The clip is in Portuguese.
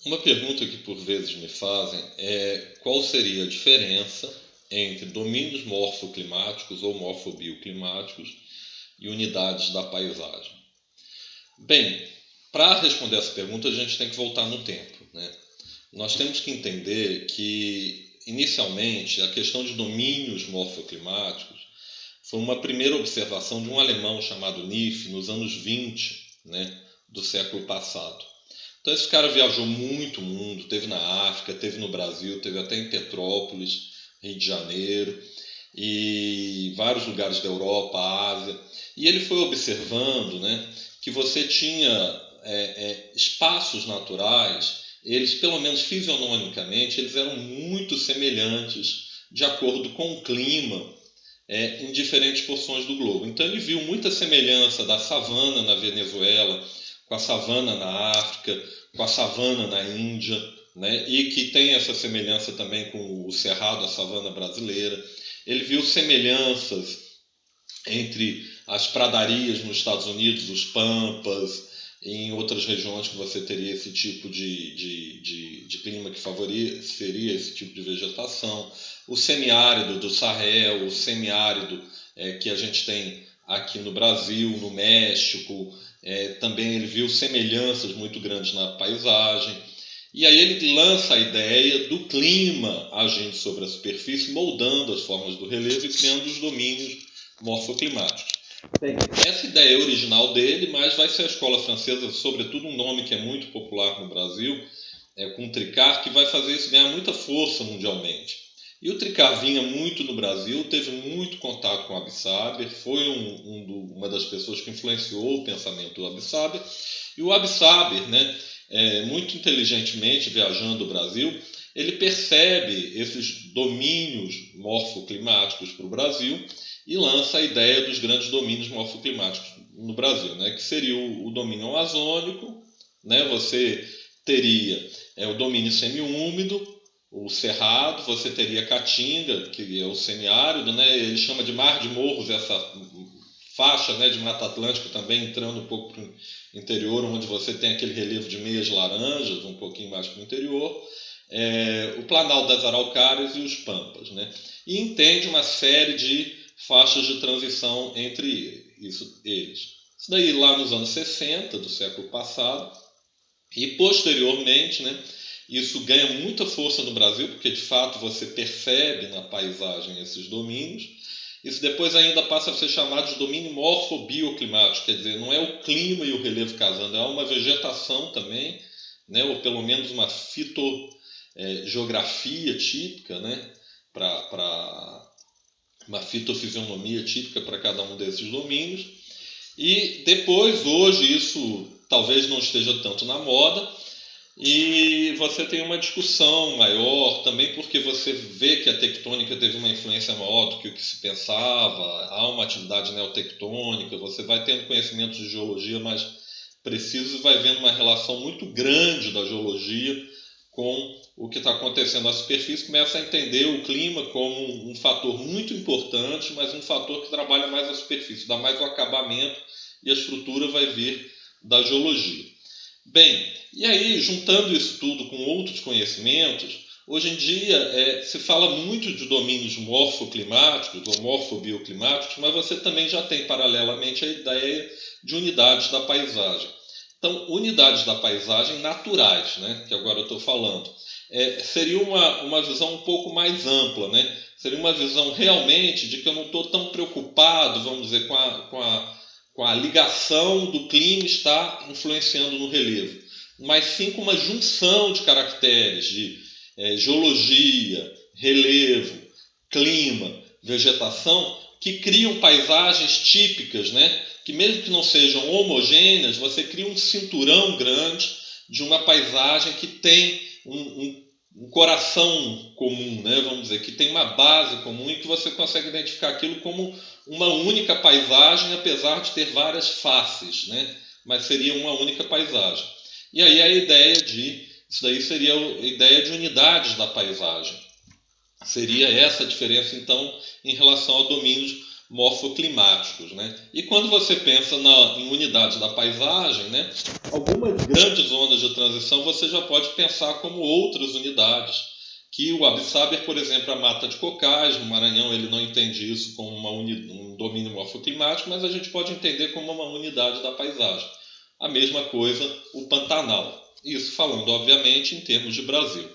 Uma pergunta que por vezes me fazem é qual seria a diferença entre domínios morfoclimáticos ou morfobioclimáticos e unidades da paisagem. Bem, para responder essa pergunta a gente tem que voltar no tempo, né? Nós temos que entender que, inicialmente, a questão de domínios morfoclimáticos foi uma primeira observação de um alemão chamado Neff nos anos 20, né, do século passado. Então esse cara viajou muito o mundo, teve na África, teve no Brasil, teve até em Petrópolis, Rio de Janeiro, e vários lugares da Europa, Ásia. E ele foi observando, né, que você tinha espaços naturais, eles, pelo menos fisionomicamente, eles eram muito semelhantes de acordo com o clima em diferentes porções do globo. Então ele viu muita semelhança da savana na Venezuela, com a savana na África, com a savana na Índia, né? E que tem essa semelhança também com o cerrado, a savana brasileira. Ele viu semelhanças entre as pradarias nos Estados Unidos, os pampas, em outras regiões que você teria esse tipo de clima que favoreceria esse tipo de vegetação. O semiárido do Sahel, o semiárido que a gente tem aqui no Brasil, no México, também ele viu semelhanças muito grandes na paisagem. E aí ele lança a ideia do clima agindo sobre a superfície, moldando as formas do relevo e criando os domínios morfoclimáticos. Bem, essa ideia é original dele, mas vai ser a escola francesa, sobretudo um nome que é muito popular no Brasil, com Tricard, que vai fazer isso ganhar muita força mundialmente. E o Tricard vinha muito no Brasil, teve muito contato com o Absaber, foi uma das pessoas que influenciou o pensamento do Absaber. E o Absaber, né, muito inteligentemente viajando o Brasil, ele percebe esses domínios morfoclimáticos para o Brasil e lança a ideia dos grandes domínios morfoclimáticos no Brasil, né, que seria o domínio amazônico, né, você teria o domínio semiúmido, o cerrado, você teria a caatinga, que é o semiárido, né, ele chama de mar de morros essa faixa, né, de Mata Atlântica também entrando um pouco para o interior, onde você tem aquele relevo de meias laranjas, um pouquinho mais para o interior, o Planalto das Araucárias e os Pampas, né, e entende uma série de faixas de transição entre eles. Isso daí lá nos anos 60 do século passado, e posteriormente, né, isso ganha muita força no Brasil, porque de fato você percebe na paisagem esses domínios. Isso depois ainda passa a ser chamado de domínio morfobioclimático, quer dizer, não é o clima e o relevo casando, é uma vegetação também, né, ou pelo menos uma fitogeografia típica, né, para uma fitofisionomia típica para cada um desses domínios. E depois, hoje, isso talvez não esteja tanto na moda, e você tem uma discussão maior também porque você vê que a tectônica teve uma influência maior do que o que se pensava, há uma atividade neotectônica, você vai tendo conhecimentos de geologia mais precisos e vai vendo uma relação muito grande da geologia com o que está acontecendo na superfície, começa a entender o clima como um fator muito importante, mas um fator que trabalha mais a superfície, dá mais o acabamento e a estrutura vai vir da geologia. Bem, e aí, juntando isso tudo com outros conhecimentos, hoje em dia se fala muito de domínios morfoclimáticos ou morfobioclimáticos, mas você também já tem paralelamente a ideia de unidades da paisagem. Então, unidades da paisagem naturais, né, que agora eu estou falando, seria uma visão um pouco mais ampla, né? Seria uma visão realmente de que eu não estou tão preocupado, vamos dizer, com a ligação do clima estar influenciando no relevo, mas sim com uma junção de caracteres de geologia, relevo, clima, vegetação, que criam paisagens típicas, né? Que mesmo que não sejam homogêneas, você cria um cinturão grande de uma paisagem que tem um coração comum, né? Vamos dizer, que tem uma base comum e que você consegue identificar aquilo como uma única paisagem, apesar de ter várias faces, né? Mas seria uma única paisagem. E aí a ideia isso daí seria a ideia de unidades da paisagem. Seria essa a diferença, então, em relação a domínios morfoclimáticos, né? E quando você pensa em unidades da paisagem, né, algumas grandes zonas de transição você já pode pensar como outras unidades, que o Absaber, por exemplo, a Mata de Cocais, no Maranhão, ele não entende isso como um domínio morfoclimático, mas a gente pode entender como uma unidade da paisagem. A mesma coisa o Pantanal. Isso falando, obviamente, em termos de Brasil.